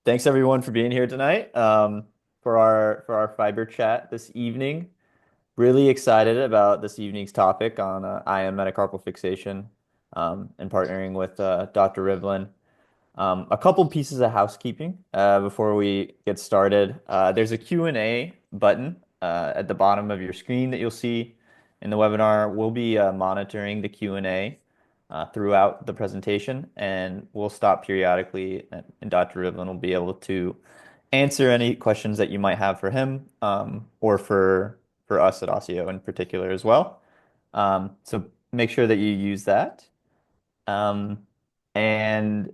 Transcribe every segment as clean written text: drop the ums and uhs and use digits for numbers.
Thanks everyone for being here tonight for our fiber chat this evening. Really excited about this evening's topic on IM metacarpal fixation and partnering with Dr. Rivlin. A couple pieces of housekeeping before we get started. There's a Q&A button at the bottom of your screen that you'll see in the webinar. We'll be monitoring the Q&A throughout the presentation, and we'll stop periodically, and Dr. Rivlin will be able to answer any questions that you might have for him or for us at Osseo in particular as well. So make sure that you use that. Um, and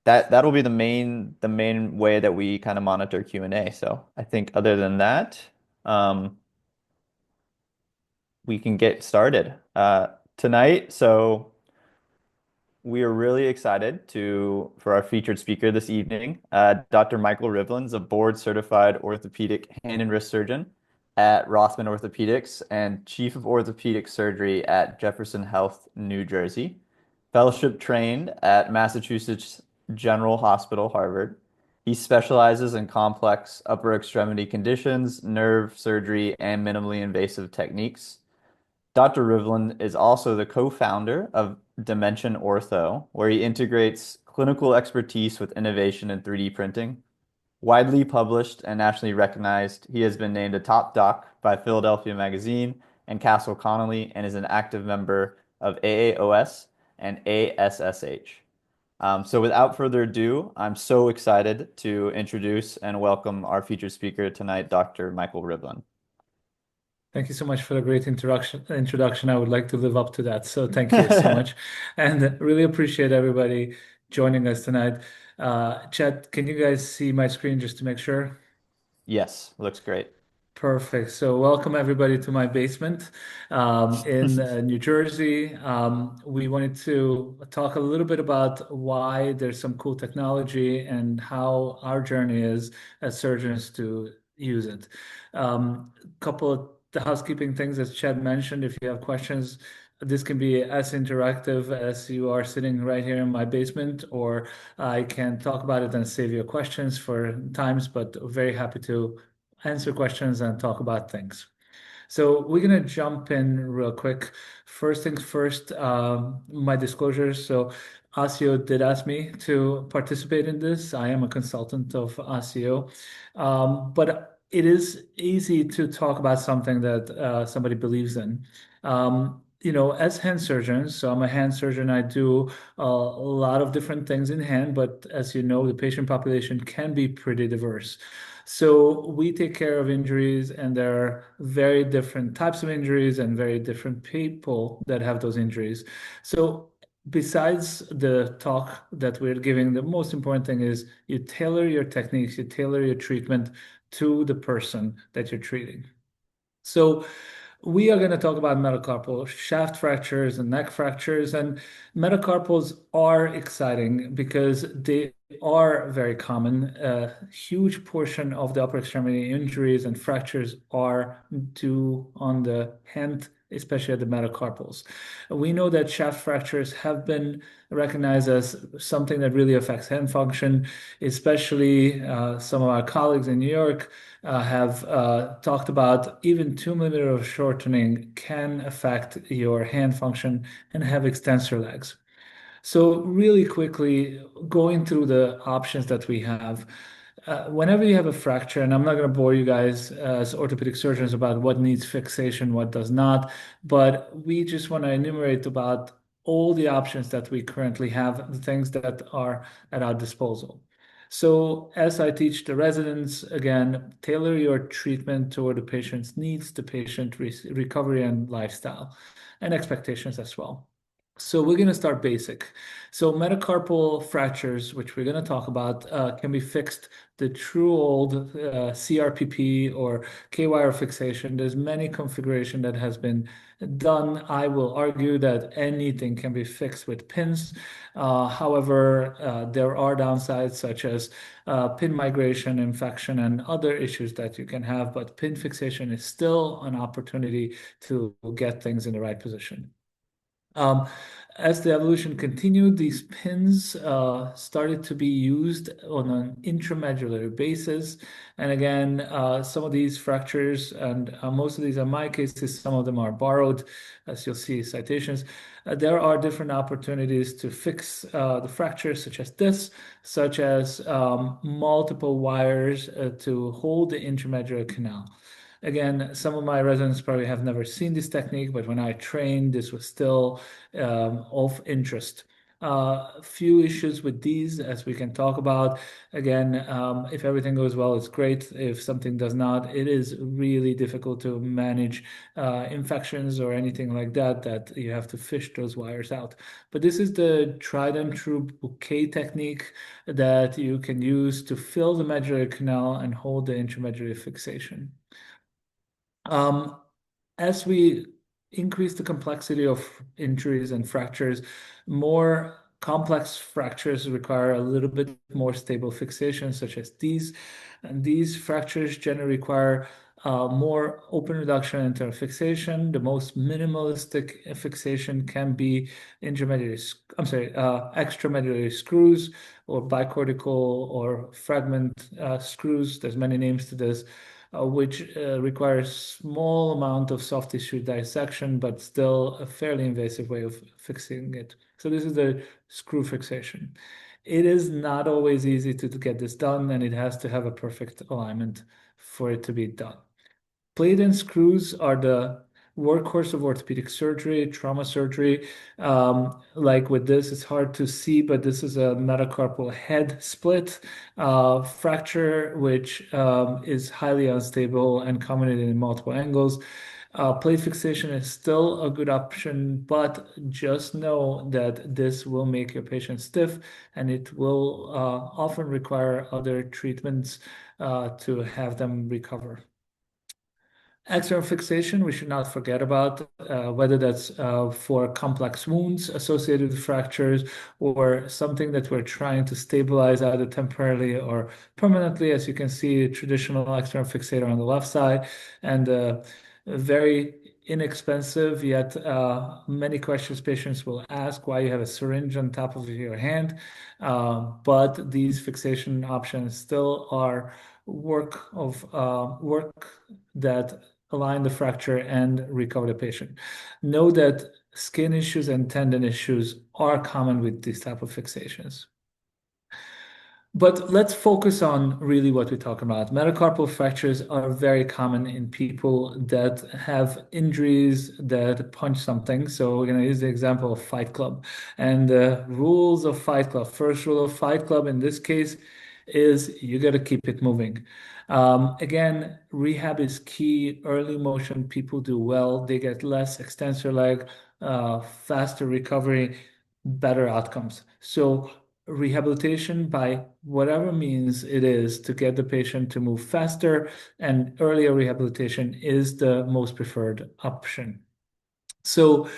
that'll be the main way that we kind of monitor Q&A. So I think other than that, um, we can get started tonight. So we are really excited for our featured speaker this evening. Dr. Michael Rivlin is a board certified orthopedic hand and wrist surgeon at Rothman Orthopedics and chief of orthopedic surgery at Jefferson Health, New Jersey. Fellowship trained at Massachusetts General Hospital, Harvard. He specializes in complex upper extremity conditions, nerve surgery, and minimally invasive techniques. Dr. Rivlin is also the co-founder of Dimension Ortho, where he integrates clinical expertise with innovation in 3D printing. Widely published and nationally recognized, he has been named a top doc by Philadelphia Magazine and Castle Connolly and is an active member of AAOS and ASSH. So without further ado, I'm so excited to introduce and welcome our featured speaker tonight, Dr. Michael Rivlin. Thank you so much for the great introduction. I would like to live up to that. So thank you so much. And really appreciate everybody joining us tonight. Chat, can you guys see my screen just to make sure? Yes, looks great. Perfect. So welcome everybody to my basement in New Jersey. We wanted to talk a little bit about why there's some cool technology and how our journey is as surgeons to use it. Couple of the housekeeping things as Chad mentioned, if you have questions, this can be as interactive as you are sitting right here in my basement, or I can talk about it and save your questions for times, but very happy to answer questions and talk about things. So we're gonna jump in real quick. First things first, my disclosures. So Osseo did ask me to participate in this. I am a consultant of Osseo, but it is easy to talk about something that somebody believes in. As hand surgeons, so I'm a hand surgeon. I do a lot of different things in hand, but as you know, the patient population can be pretty diverse. So we take care of injuries, and there are very different types of injuries and very different people that have those injuries. So besides the talk that we're giving, the most important thing is you tailor your techniques, you tailor your treatment to the person that you're treating. So we are going to talk about metacarpal shaft fractures and neck fractures. And metacarpals are exciting because they are very common. A huge portion of the upper extremity injuries and fractures are due on the hand, especially at the metacarpals. We know that shaft fractures have been recognized as something that really affects hand function, especially some of our colleagues in New York have talked about even 2 millimeter of shortening can affect your hand function and have extensor legs. So really quickly, going through the options that we have, whenever you have a fracture, and I'm not going to bore you guys as orthopedic surgeons about what needs fixation, what does not, but we just want to enumerate about all the options that we currently have, the things that are at our disposal. So as I teach the residents, again, tailor your treatment toward the patient's needs, the patient recovery and lifestyle, and expectations as well. So we're going to start basic. So metacarpal fractures, which we're going to talk about, can be fixed the true old CRPP or K-wire fixation. There's many configuration that has been done. I will argue that anything can be fixed with pins. However, there are downsides such as pin migration, infection, and other issues that you can have, but pin fixation is still an opportunity to get things in the right position. Um, as the evolution continued, these pins started to be used on an intramedullary basis. And again, some of these fractures, and most of these are my cases, some of them are borrowed, as you'll see citations. There are different opportunities to fix the fractures, such as this, such as multiple wires to hold the intramedullary canal. Again, some of my residents probably have never seen this technique, but when I trained, this was still of interest. A few issues with these, as we can talk about. Again, if everything goes well, it's great. If something does not, it is really difficult to manage infections or anything like that, that you have to fish those wires out. But this is the tried and true bouquet technique that you can use to fill the medullary canal and hold the intramedullary fixation. Um, as we increase the complexity of injuries and fractures, more complex fractures require a little bit more stable fixation, such as these. And these fractures generally require more open reduction and fixation. The most minimalistic fixation can be extramedullary screws or bicortical or fragment screws. There's many names to this which requires small amount of soft tissue dissection, but still a fairly invasive way of fixing it. So this is the screw fixation. It is not always easy to get this done, and it has to have a perfect alignment for it to be done. Plate and screws are the workhorse of orthopedic surgery, trauma surgery. Like with this, it's hard to see, but this is a metacarpal head split fracture, which is highly unstable and commonly in multiple angles. Plate fixation is still a good option, but just know that this will make your patient stiff and it will often require other treatments to have them recover. External fixation, we should not forget about, whether that's for complex wounds associated with fractures or something that we're trying to stabilize either temporarily or permanently. As you can see, traditional external fixator on the left side and very inexpensive, yet many questions patients will ask why you have a syringe on top of your hand. But these fixation options still are work that align the fracture and recover the patient. Know that skin issues and tendon issues are common with these type of fixations. But let's focus on really what we talk about. Metacarpal fractures are very common in people that have injuries that punch something. So we're going to use the example of Fight Club. And the rules of Fight Club. First rule of Fight Club in this case is you got to keep it moving. Again, rehab is key. Early motion, people do well. They get less extensor leg, faster recovery, better outcomes. So rehabilitation by whatever means it is to get the patient to move faster, and earlier rehabilitation is the most preferred option. So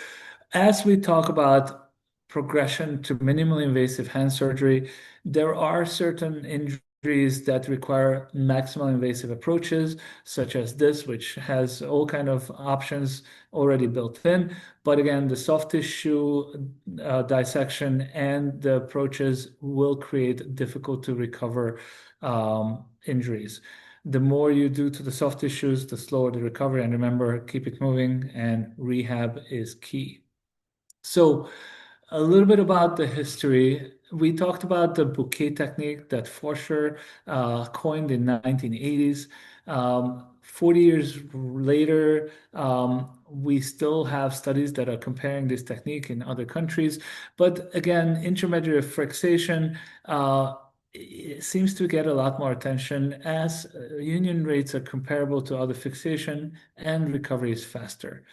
as we talk about progression to minimally invasive hand surgery, there are certain injuries that require maximally invasive approaches, such as this, which has all kind of options already built in. But again, the soft tissue dissection and the approaches will create difficult to recover injuries. The more you do to the soft tissues, the slower the recovery. And remember, keep it moving, and rehab is key. So, a little bit about the history. We talked about the bouquet technique that Forscher coined in 1980s. 40 years later, we still have studies that are comparing this technique in other countries. But again, intramedullary fixation it seems to get a lot more attention as union rates are comparable to other fixation and recovery is faster.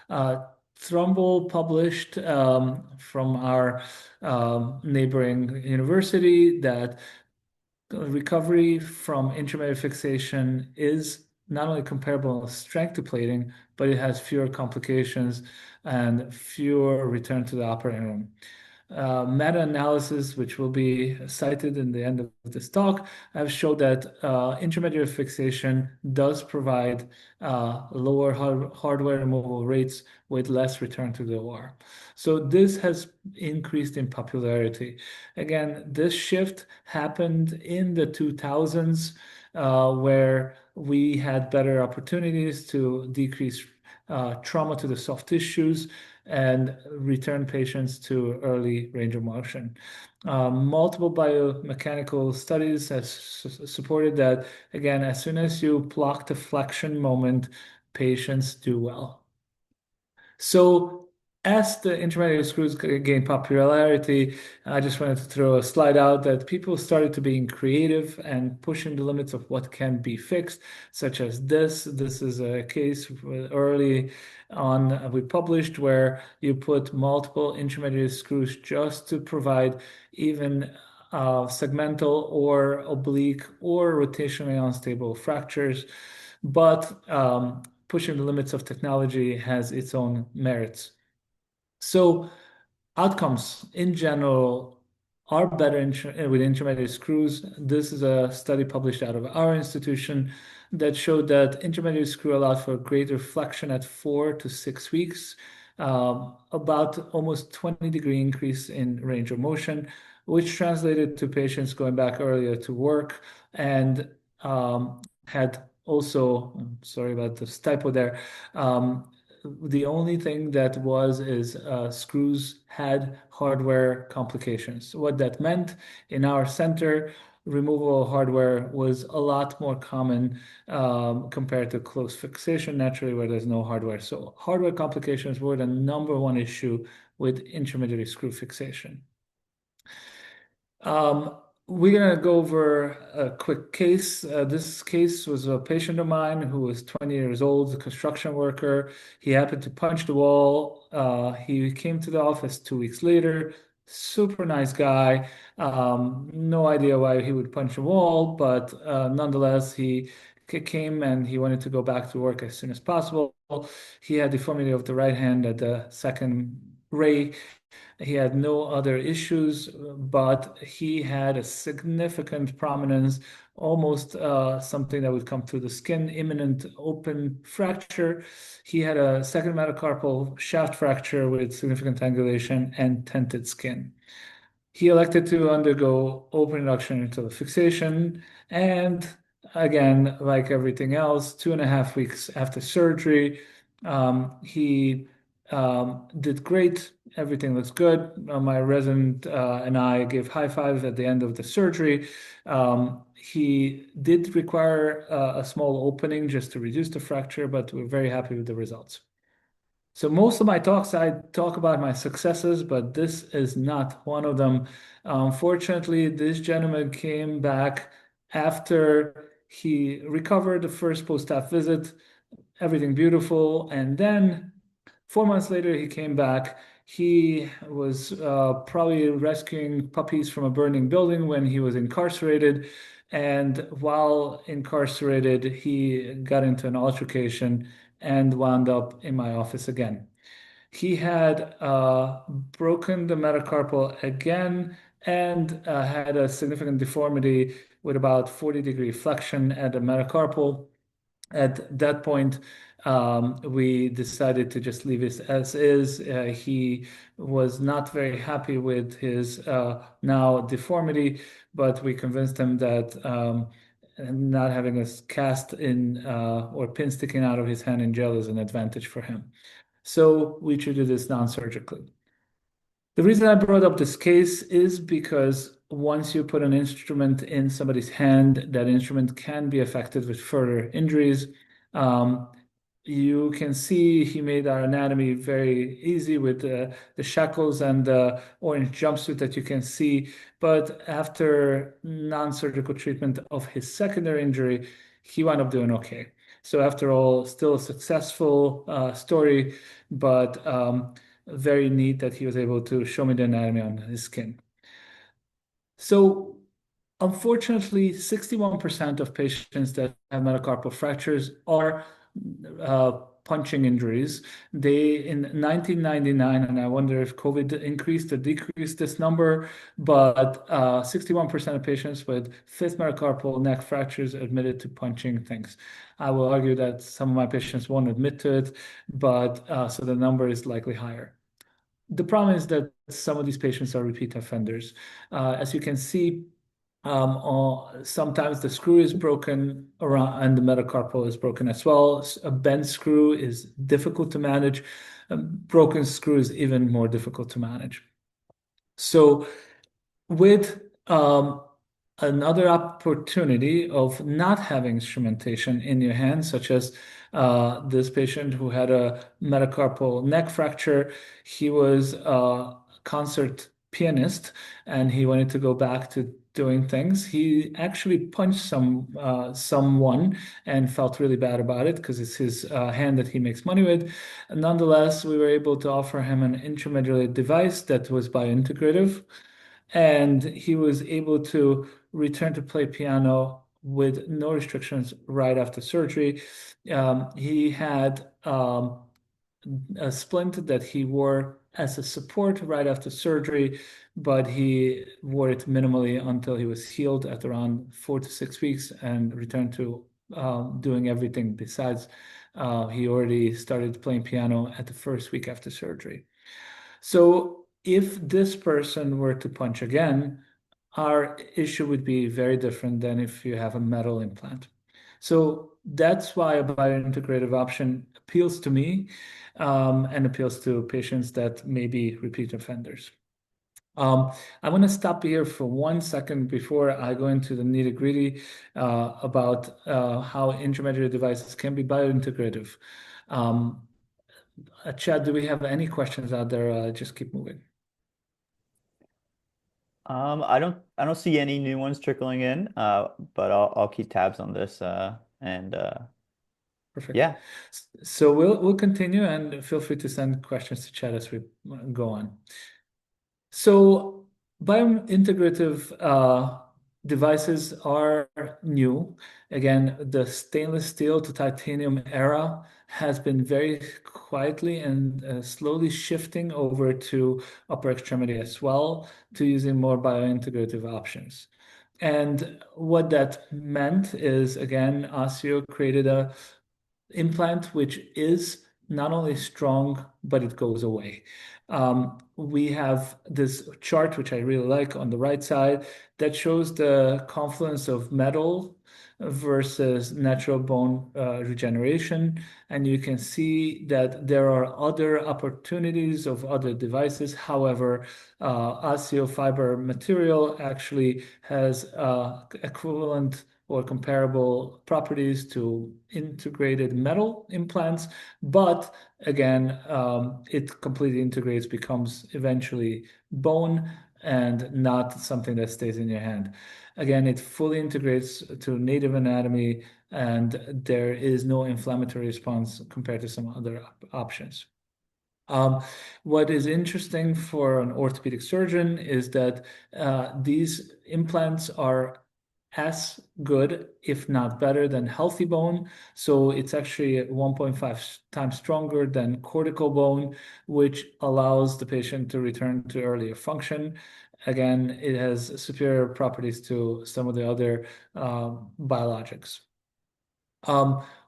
Uh, Trumbull published from our neighboring university that recovery from intramedullary fixation is not only comparable in strength to plating, but it has fewer complications and fewer return to the operating room. Meta-analysis, which will be cited in the end of this talk, have showed that intramedullary fixation does provide lower hardware removal rates with less return to the OR. So this has increased in popularity. Again, this shift happened in the 2000s, where we had better opportunities to decrease trauma to the soft tissues and return patients to early range of motion. Multiple biomechanical studies have supported that, again, as soon as you block the flexion moment, patients do well. So as the intermediate screws gain popularity, I just wanted to throw a slide out that people started to being creative and pushing the limits of what can be fixed, such as this. This is a case early on we published where you put multiple intermediate screws just to provide even segmental or oblique or rotationally unstable fractures. But pushing the limits of technology has its own merits. So outcomes in general are better with intermediate screws. This is a study published out of our institution that showed that intermediate screw allowed for greater flexion at 4 to 6 weeks, about almost 20-degree increase in range of motion, which translated to patients going back earlier to work and had also, sorry about this typo there, the only thing that was is screws had hardware complications. What that meant in our center, removal of hardware was a lot more common compared to close fixation, naturally, where there's no hardware. So hardware complications were the number one issue with intermediary screw fixation. We're going to go over a quick case. This case was a patient of mine who was 20 years old, a construction worker. He happened to punch the wall. He came to the office 2 weeks later. Super nice guy. No idea why he would punch a wall, but nonetheless, he came and he wanted to go back to work as soon as possible. He had deformity of the right hand at the second ray. He had no other issues, but he had a significant prominence, almost something that would come through the skin, imminent open fracture. He had a second metacarpal shaft fracture with significant angulation and tented skin. He elected to undergo open induction into the fixation, and again, like everything else, 2.5 weeks after surgery, he did great. Everything looks good. My resident and I gave high fives at the end of the surgery. He did require a small opening just to reduce the fracture, but we're very happy with the results. So most of my talks, I talk about my successes, but this is not one of them. Unfortunately, this gentleman came back after he recovered the first post-op visit, everything beautiful, and then 4 months later, he came back. He was probably rescuing puppies from a burning building when he was incarcerated. And while incarcerated, he got into an altercation and wound up in my office again. He had broken the metacarpal again and had a significant deformity with about 40-degree flexion at the metacarpal. At that point, we decided to just leave it as is. He was not very happy with his now deformity, but we convinced him that not having a cast in or pin sticking out of his hand in gel is an advantage for him. So we treated this non-surgically. The reason I brought up this case is because once you put an instrument in somebody's hand, that instrument can be affected with further injuries. You can see he made our anatomy very easy with the shackles and the orange jumpsuit that you can see. But after non-surgical treatment of his secondary injury, he wound up doing okay. So after all, still a successful story, but very neat that he was able to show me the anatomy on his skin. So unfortunately, 61% of patients that have metacarpal fractures are punching injuries. They in 1999, and I wonder if COVID increased or decreased this number, but 61% of patients with fifth metacarpal neck fractures admitted to punching things. I will argue that some of my patients won't admit to it, but so the number is likely higher. The problem is that some of these patients are repeat offenders. As you can see, sometimes the screw is broken around and the metacarpal is broken as well. A bent screw is difficult to manage. A broken screw is even more difficult to manage. So with another opportunity of not having instrumentation in your hand, such as this patient who had a metacarpal neck fracture. He was a concert pianist and he wanted to go back to doing things. He actually punched someone and felt really bad about it because it's his hand that he makes money with. Nonetheless, we were able to offer him an intramedullary device that was biointegrative, and he was able to return to play piano with no restrictions right after surgery. He had a splint that he wore as a support right after surgery, but he wore it minimally until he was healed at around 4 to 6 weeks and returned to doing everything besides. He already started playing piano at the first week after surgery. So if this person were to punch again, our issue would be very different than if you have a metal implant. So that's why a biointegrative option appeals to me, and appeals to patients that may be repeat offenders. I want to stop here for 1 second before I go into the nitty-gritty about how intramedullary devices can be biointegrative. Chad, do we have any questions out there? Just keep moving. I don't see any new ones trickling in, but I'll keep tabs on this, and Perfect. yeah. So we'll continue, and feel free to send questions to chat as we go on. So biointegrative devices are new. Again, the stainless steel to titanium era has been very quietly and slowly shifting over to upper extremity as well, to using more biointegrative options. And what that meant is, again, Osseo created a implant which is not only strong, but it goes away. We have this chart, which I really like on the right side, that shows the confluence of metal versus natural bone regeneration. And you can see that there are other opportunities of other devices. However, OSSIOfiber material actually has equivalent or comparable properties to integrated metal implants, but again, it completely integrates, becomes eventually bone and not something that stays in your hand. Again, it fully integrates to native anatomy, and there is no inflammatory response compared to some other options. What is interesting for an orthopedic surgeon is that these implants are as good, if not better, than healthy bone. So it's actually 1.5 times stronger than cortical bone, which allows the patient to return to earlier function. Again, it has superior properties to some of the other biologics.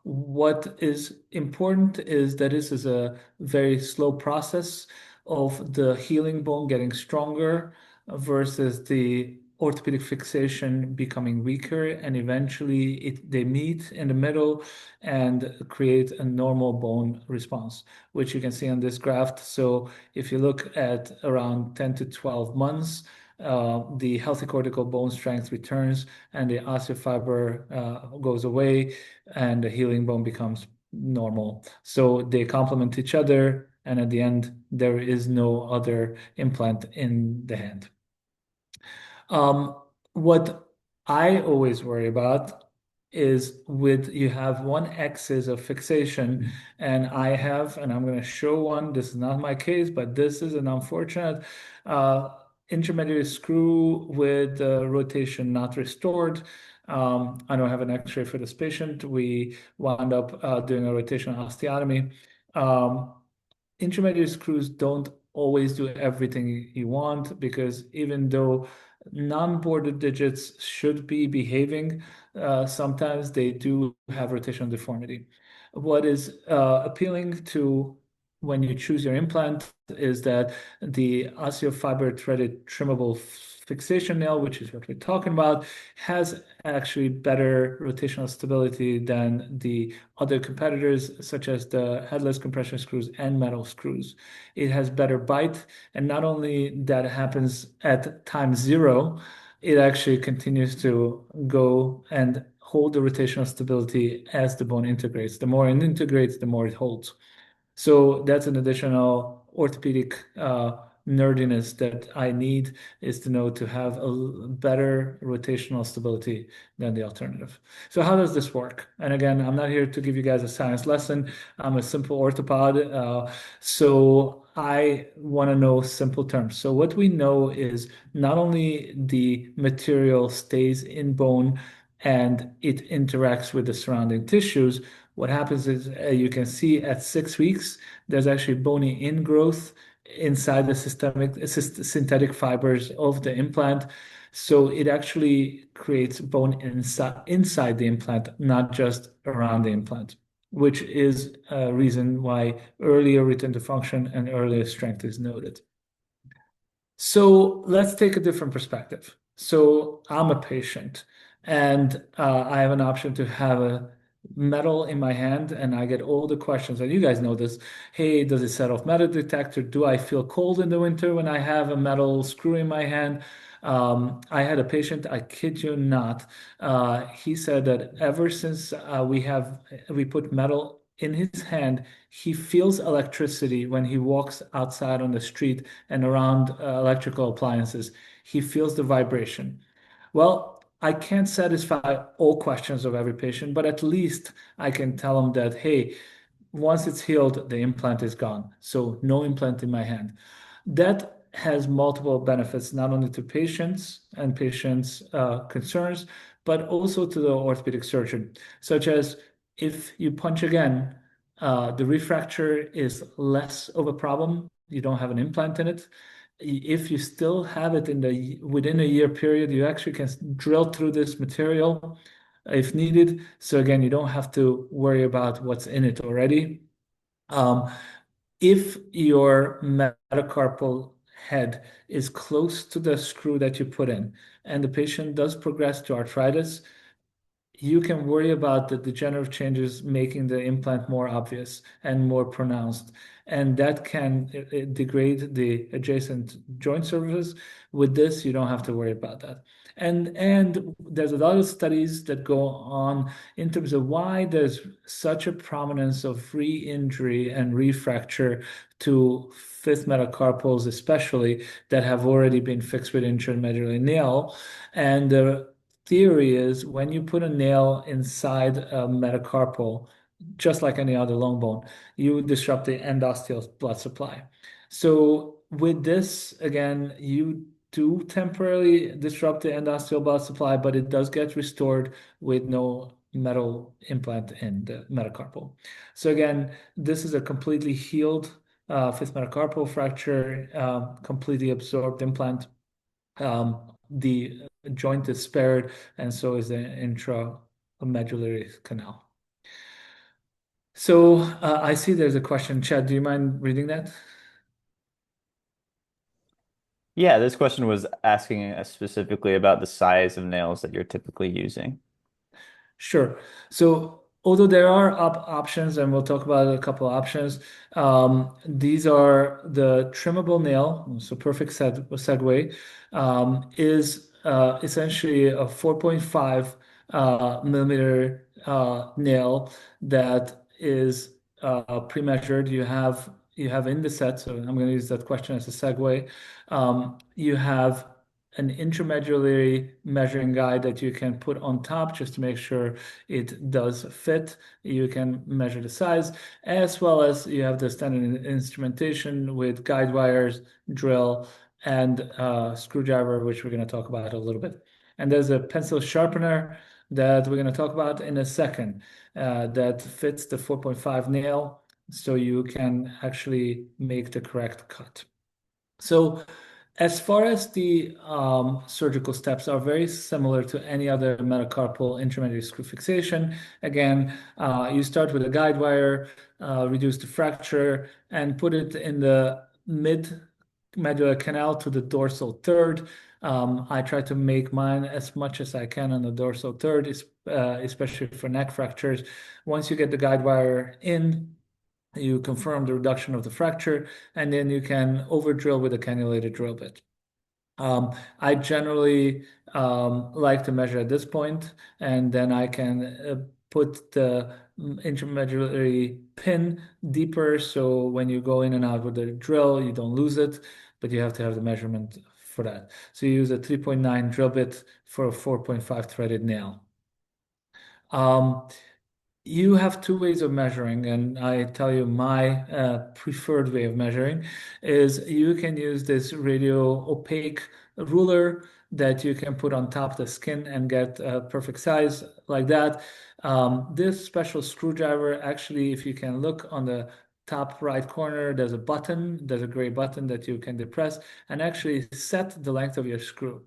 What is important is that this is a very slow process of the healing bone getting stronger versus the orthopedic fixation becoming weaker, and eventually they meet in the middle and create a normal bone response, which you can see on this graph. So if you look at around 10 to 12 months, the healthy cortical bone strength returns and the osteofiber goes away and the healing bone becomes normal. So they complement each other, and at the end, there is no other implant in the hand. What I always worry about is with you have one axis of fixation, and I'm going to show one. This is not my case, but this is an unfortunate intermediary screw with rotation not restored. I don't have an X-ray for this patient. We wound up doing a rotational osteotomy. Um, Intermediary screws don't always do everything you want because even though non-boarded digits should be behaving, sometimes they do have rotational deformity. What is appealing to when you choose your implant is that the OSSIOfiber threaded trimmable fixation nail, which is what we're talking about, has actually better rotational stability than the other competitors, such as the headless compression screws and metal screws. It has better bite, and not only that happens at time zero, it actually continues to go and hold the rotational stability as the bone integrates. The more it integrates, the more it holds. So that's an additional orthopedic nerdiness that I need is to know to have a better rotational stability than the alternative. So how does this work? And again, I'm not here to give you guys a science lesson. I'm a simple orthopod. So I want to know simple terms. So what we know is not only the material stays in bone and it interacts with the surrounding tissues, what happens is you can see at 6 weeks, there's actually bony ingrowth inside the synthetic fibers of the implant. So it actually creates bone inside the implant, not just around the implant, which is a reason why earlier return to function and earlier strength is noted. So let's take a different perspective. So I'm a patient and I have an option to have a metal in my hand and I get all the questions, and you guys know this. Hey, does it set off metal detector? Do I feel cold in the winter when I have a metal screw in my hand? I had a patient, I kid you not, he said that ever since we put metal in his hand, he feels electricity when he walks outside on the street and around electrical appliances. He feels the vibration. Well, I can't satisfy all questions of every patient, but at least I can tell them that, hey, once it's healed, the implant is gone. So no implant in my hand. That has multiple benefits, not only to patients and patients' concerns, but also to the orthopedic surgeon, such as if you punch again, the refracture is less of a problem. You don't have an implant in it. If you still have it in the within a year period, you actually can drill through this material if needed. So again, you don't have to worry about what's in it already. Um, if your metacarpal head is close to the screw that you put in, and the patient does progress to arthritis, you can worry about the degenerative changes making the implant more obvious and more pronounced. And that can degrade the adjacent joint surfaces. With this, you don't have to worry about that. And there's a lot of studies that go on in terms of why there's such a prominence of re-injury and refracture to fifth metacarpals, especially that have already been fixed with intramedullary nail. And the theory is when you put a nail inside a metacarpal, just like any other long bone, you disrupt the endosteal blood supply. So with this, again, you do temporarily disrupt the endosteal blood supply, but it does get restored with no metal implant in the metacarpal. So again, this is a completely healed fifth metacarpal fracture, completely absorbed implant. The joint is spared, and so is the intramedullary canal. So I see there's a question. Chad, do you mind reading that? Yeah, this question was asking specifically about the size of nails that you're typically using. Sure. So although there are options, and we'll talk about a couple options, these are the trimmable nail. So perfect segue is essentially a 4.5 millimeter nail that is pre-measured. You have in the set. So I'm going to use that question as a segue. You have an intramedullary measuring guide that you can put on top just to make sure it does fit. You can measure the size, as well as you have the standard instrumentation with guide wires, drill, and a screwdriver, which we're going to talk about a little bit. And there's a pencil sharpener that we're going to talk about in a second that fits the 4.5 nail so you can actually make the correct cut. So as far as the surgical steps are very similar to any other metacarpal intermediate screw fixation. Again, you start with a guide wire, reduce the fracture, and put it in the mid medulla canal to the dorsal third. I try to make mine as much as I can on the dorsal third, especially for neck fractures. Once you get the guide wire in, you confirm the reduction of the fracture, and then you can over drill with a cannulated drill bit. I generally like to measure at this point, and then I can put the intermedullary pin deeper. So when you go in and out with the drill, you don't lose it, but you have to have the measurement for that. So you use a 3.9 drill bit for a 4.5 threaded nail. Um, you have two ways of measuring, and I tell you my preferred way of measuring is you can use this radio opaque ruler that you can put on top of the skin and get a perfect size like that. This special screwdriver, actually, if you can look on the top right corner, there's a button, there's a gray button that you can depress and actually set the length of your screw.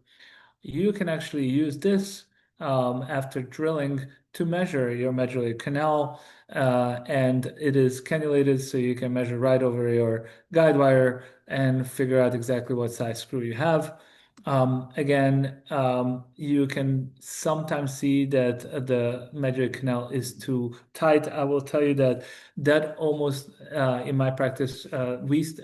You can actually use this after drilling to measure your medullary canal, and it is cannulated so you can measure right over your guide wire and figure out exactly what size screw you have. Again, you can sometimes see that the medullary canal is too tight. I will tell you that almost in my practice,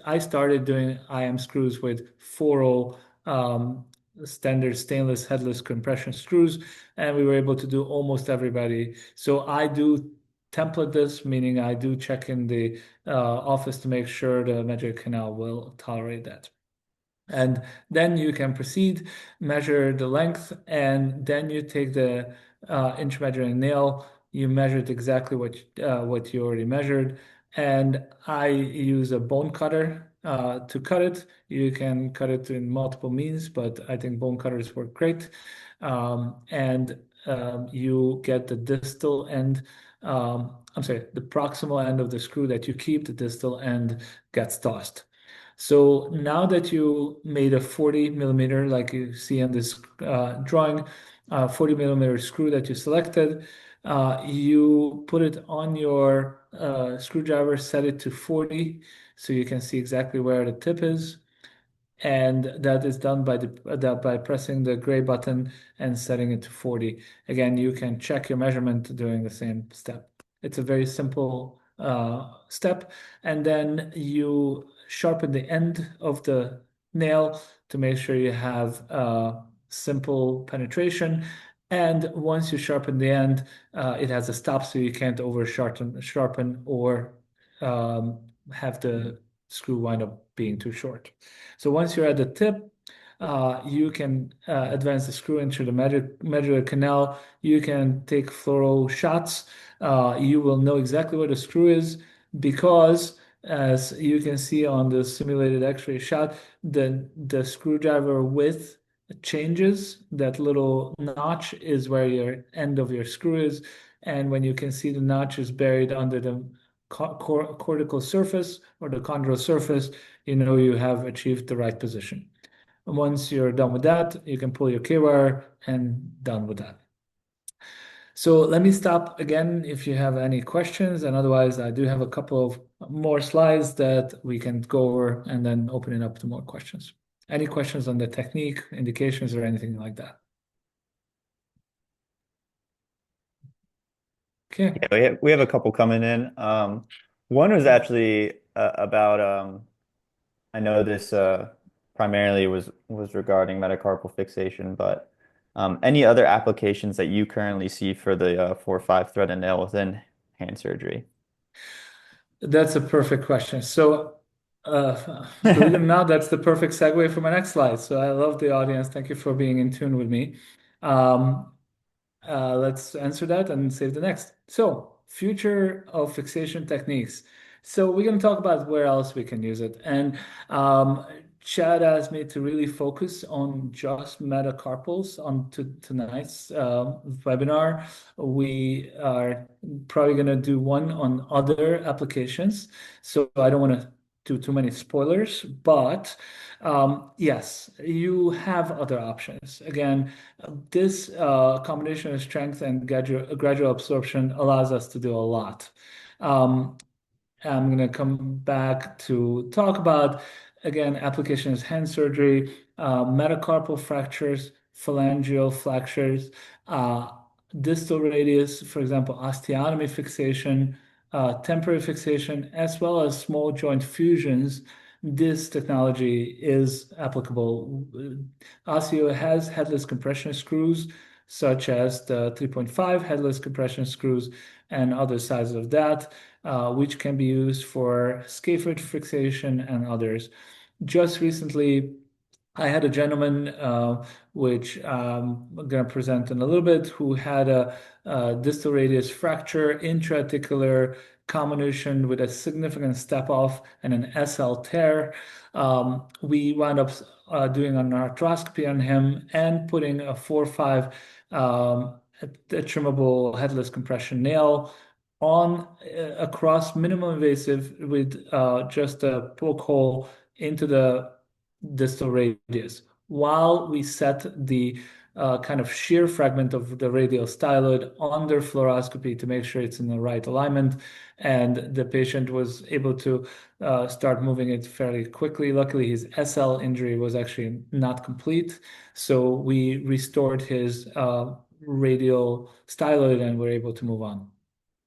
I started doing IM screws with 4.0 standard stainless headless compression screws, and we were able to do almost everybody. So I do template this, meaning I do check in the office to make sure the medullary canal will tolerate that. And then you can proceed, measure the length, and then you take the intramedullary nail, you measure it exactly what you already measured. And I use a bone cutter to cut it. You can cut it in multiple means, but I think bone cutters work great. You get the distal end, I'm sorry, the proximal end of the screw that you keep, the distal end gets tossed. So now that you made a 40 millimeter, like you see on this drawing, 40 millimeter screw that you selected, you put it on your screwdriver, set it to 40, so you can see exactly where the tip is. And that is done by pressing the gray button and setting it to 40. Again, you can check your measurement doing the same step. It's a very simple step. And then you sharpen the end of the nail to make sure you have simple penetration. And once you sharpen the end, it has a stop so you can't over sharpen or have the screw wind up being too short. So once you're at the tip, you can advance the screw into the medullary canal. You can take fluoro shots. You will know exactly where the screw is because, as you can see on the simulated X-ray shot, the screwdriver width changes. That little notch is where your end of your screw is. And when you can see the notch is buried under the cortical surface or the chondral surface, you know you have achieved the right position. And once you're done with that, you can pull your K-wire and done with that. So let me stop again if you have any questions, and otherwise I do have a couple of more slides that we can go over and then open it up to more questions. Any questions on the technique, indications, or anything like that? Okay. Yeah, we have a couple coming in. One was actually about I know this primarily was regarding metacarpal fixation, but any other applications that you currently see for the 4-5 thread and nail within hand surgery? That's a perfect question. So, believe it or not, that's the perfect segue for my next slide. So, I love the audience. Thank you for being in tune with me. Um, let's answer that and save the next. So, future of fixation techniques. So, we're going to talk about where else we can use it. And Chad asked me to really focus on just metacarpals on tonight's webinar. We are probably going to do one on other applications, so I don't want to do too many spoilers, but yes, you have other options. Again, this combination of strength and gradual absorption allows us to do a lot. Um, I'm going to come back to talk about, again, applications, hand surgery, metacarpal fractures, phalangeal fractures, uh, distal radius, for example, osteotomy fixation, temporary fixation, as well as small joint fusions. This technology is applicable. Osseo has headless compression screws, such as the 3.5 headless compression screws and other sizes of that, which can be used for scaphoid fixation and others. Just recently, I had a gentleman, which I'm going to present in a little bit, who had a distal radius fracture, intra-articular comminution with a significant step off and an SL tear. We wound up doing an arthroscopy on him and putting a 4-5 a trimmable headless compression nail on across minimum invasive with just a poke hole into the distal radius while we set the kind of shear fragment of the radial styloid under fluoroscopy to make sure it's in the right alignment. And the patient was able to start moving it fairly quickly. Luckily, his SL injury was actually not complete. So we restored his radial styloid and were able to move on.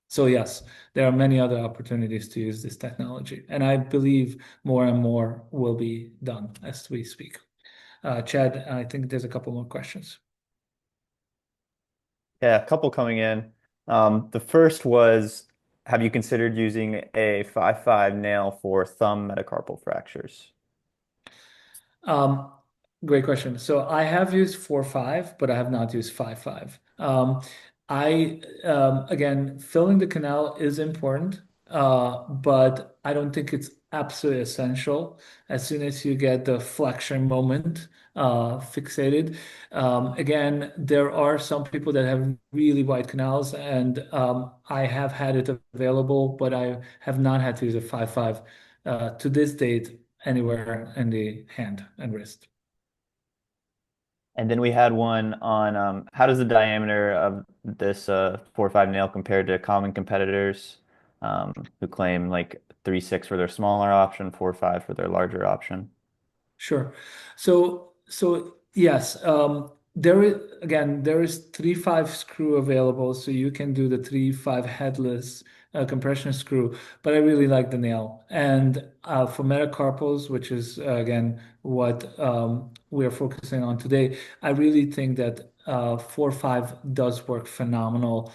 So yes, there are many other opportunities to use this technology, and I believe more and more will be done as we speak. Chad, I think there's a couple more questions. Yeah, a couple coming in. The first was, have you considered using a 5.5 nail for thumb metacarpal fractures? Um, Great question. So I have used 4.5, but I have not used 5.5. Again, filling the canal is important, but I don't think it's absolutely essential. As soon as you get the flexion moment fixated, again, there are some people that have really wide canals, and I have had it available, but I have not had to use a 5.5 to this date anywhere in the hand and wrist. And then we had one on how does the diameter of this 4.5 nail compare to common competitors who claim like 3.6 for their smaller option, 4.5 for their larger option? Sure. So yes, there is again there is 3.5 screw available, so you can do the 3.5 headless compression screw. But I really like the nail, and for metacarpals, which is again what we are focusing on today, I really think that 4.5 does work phenomenal.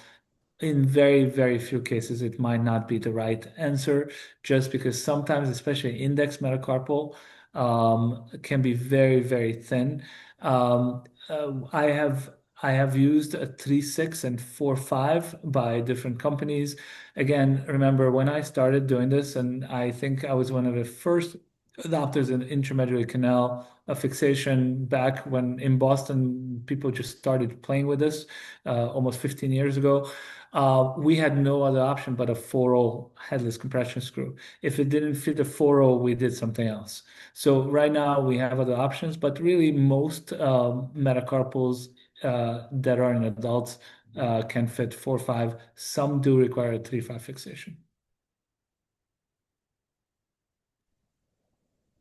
In very, very few cases, it might not be the right answer, just because sometimes, especially index metacarpal, can be very, very thin. Um, I have used a 3.6 and 4.5 by different companies. Again, remember when I started doing this, and I think I was one of the first adopters in intramedullary canal fixation back when in Boston people just started playing with this almost 15 years ago. We had no other option but a 4.0 headless compression screw. If it didn't fit a 4.0, we did something else. So right now we have other options, but really most metacarpals that are in adults can fit 4.5. Some do require a 3.5 fixation.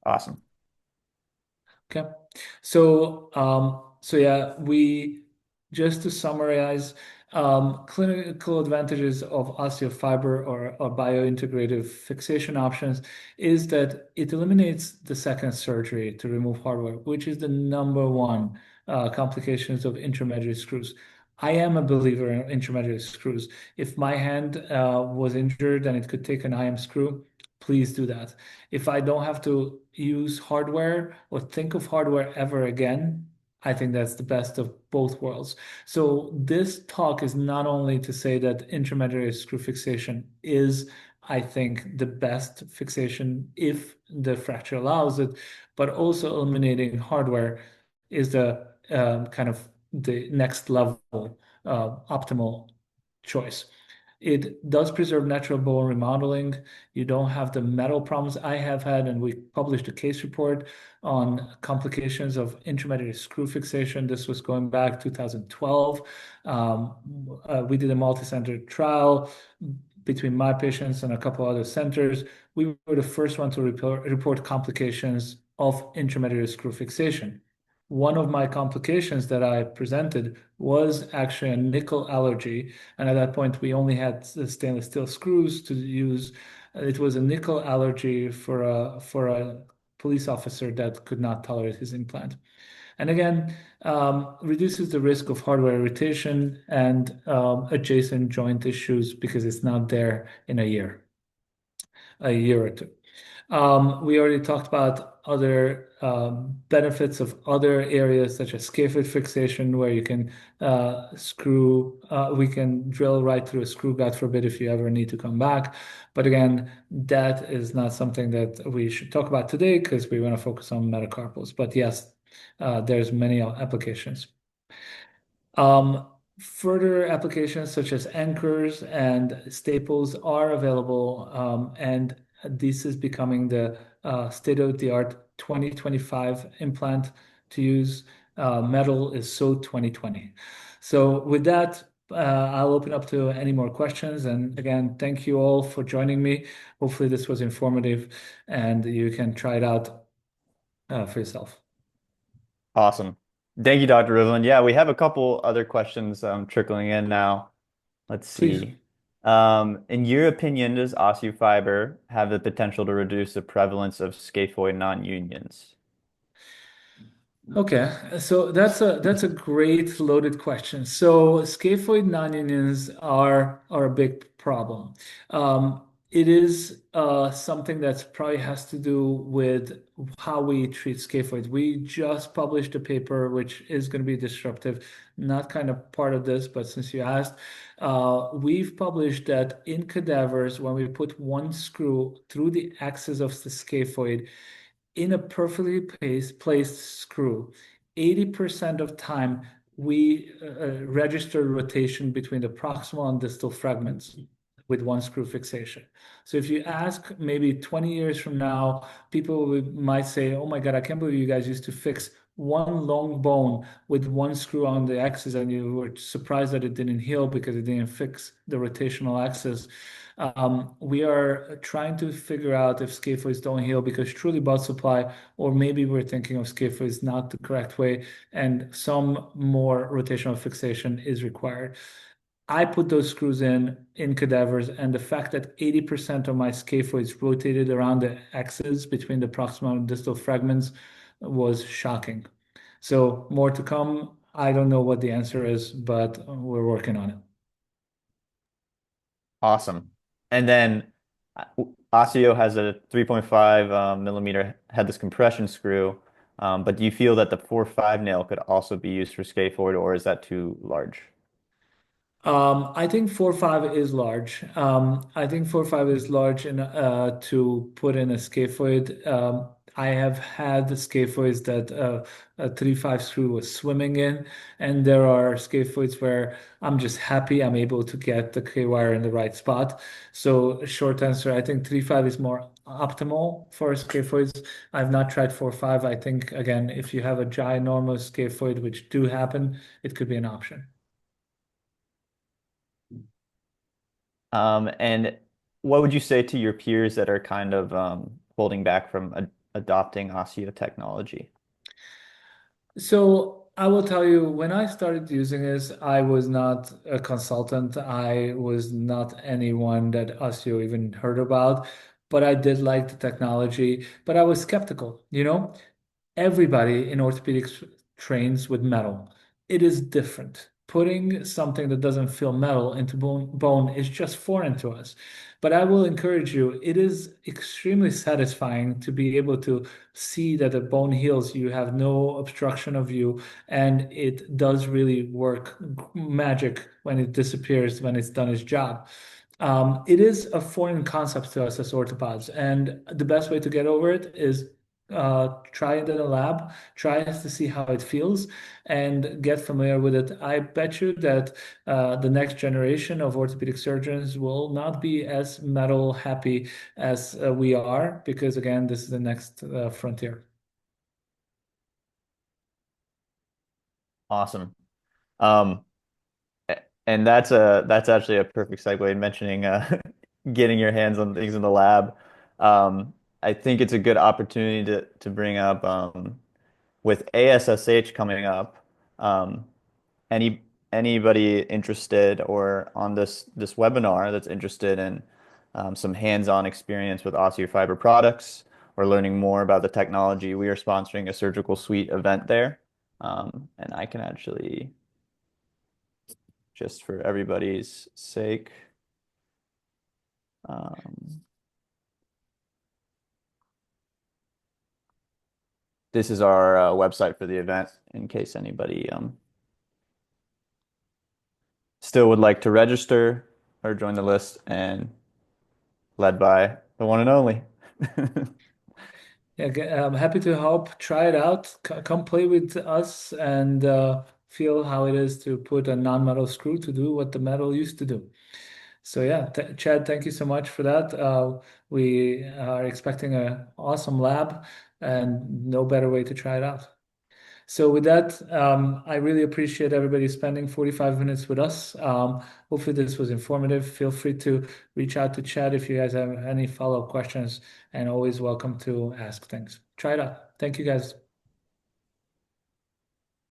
Awesome. Okay. So yeah, we just to summarize, clinical advantages of OSSIOfiber or biointegrative fixation options is that it eliminates the second surgery to remove hardware, which is the number one complications of intramedullary screws. I am a believer in intramedullary screws. If my hand was injured and it could take an IM screw, please do that. If I don't have to use hardware or think of hardware ever again, I think that's the best of both worlds. So this talk is not only to say that intramedullary screw fixation is I think, the best fixation if the fracture allows it, but also eliminating hardware is the kind of the next level optimal choice. It does preserve natural bone remodeling. You don't have the metal problems I have had, and we published a case report on complications of intramedullary screw fixation. This was going back 2012. We did a multi-center trial between my patients and a couple other centers. We were the first one to report complications of intramedullary screw fixation. One of my complications that I presented was actually a nickel allergy. And at that point, we only had the stainless steel screws to use. It was a nickel allergy for a police officer that could not tolerate his implant. And again, reduces the risk of hardware irritation and adjacent joint issues because it's not there in a year or two. We already talked about other benefits of other areas such as scaphoid fixation, where you can we can drill right through a screw, God forbid, if you ever need to come back. But again, that is not something that we should talk about today because we want to focus on metacarpals. But yes, there's many applications. Further applications such as anchors and staples are available, and this is becoming the state-of-the-art 2025 implant to use. Metal is so 2020. So with that, I'll open up to any more questions. And again, thank you all for joining me. Hopefully this was informative and you can try it out for yourself. Awesome. Thank you, Dr. Rivlin. Yeah, we have a couple other questions trickling in now. Let's Please. see. In your opinion, does OSSIOfiber have the potential to reduce the prevalence of scaphoid non-unions? Okay, so that's a great loaded question. So scaphoid non-unions are a big problem. It is something that probably has to do with how we treat scaphoids. We just published a paper which is going to be disruptive, not kind of part of this, but since you asked, we've published that in cadavers when we put one screw through the axis of the scaphoid in a perfectly placed screw, 80% of time we register rotation between the proximal and distal fragments with one screw fixation. So if you ask maybe 20 years from now, people might say, oh my God, I can't believe you guys used to fix one long bone with one screw on the axis and you were surprised that it didn't heal because it didn't fix the rotational axis. We are trying to figure out if scaphoids don't heal because truly blood supply, or maybe we're thinking of scaphoids not the correct way, and some more rotational fixation is required. I put those screws in cadavers, and the fact that 80% of my scaphoids rotated around the axis between the proximal and distal fragments was shocking. So more to come. I don't know what the answer is, but we're working on it. Awesome. And then uh, Osseo has a 3.5 millimeter headless compression screw, but do you feel that the 4.5 nail could also be used for scaphoid, or is that too large? I think 4.5 is large. I think 4.5 is large in, to put in a scaphoid. I have had the scaphoids that a 3.5 screw was swimming in, and there are scaphoids where I'm just happy I'm able to get the K-wire in the right spot. So short answer, I think 3.5 is more optimal for scaphoids. I've not tried 4.5. I think, again, if you have a ginormous scaphoid, which do happen, it could be an option. And what would you say to your peers that are kind of holding back from adopting Osseo technology? So I will tell you, when I started using this, I was not a consultant. I was not anyone that Osseo even heard about, but I did like the technology, but I was skeptical, Everybody in orthopedics trains with metal. It is different. Putting something that doesn't feel metal into bone is just foreign to us. But I will encourage you, it is extremely satisfying to be able to see that the bone heals, you have no obstruction of view, and it does really work magic when it disappears, when it's done its job. It is a foreign concept to us as orthopods, and the best way to get over it is try it in a lab, try it to see how it feels, and get familiar with it. I bet you that the next generation of orthopedic surgeons will not be as metal happy as we are, because again, this is the next frontier. Awesome. Um, and that's actually a perfect segue in mentioning getting your hands on things in the lab. I think it's a good opportunity to bring up with ASSH coming up. Um, any anybody interested or on this webinar that's interested in some hands-on experience with OsSIofiber products or learning more about the technology, we are sponsoring a surgical suite event there. And I can actually, just for everybody's sake, um, this is our website for the event in case anybody still would like to register or join the list, and led by the one and only. Yeah, I'm happy to help. Try it out. Come play with us and feel how it is to put a non-metal screw to do what the metal used to do. So yeah, th Chad, thank you so much for that. We are expecting an awesome lab and no better way to try it out. So with that, I really appreciate everybody spending 45 minutes with us. Hopefully this was informative. Feel free to reach out to Chad if you guys have any follow-up questions, and always welcome to ask things. Try it out. Thank you guys.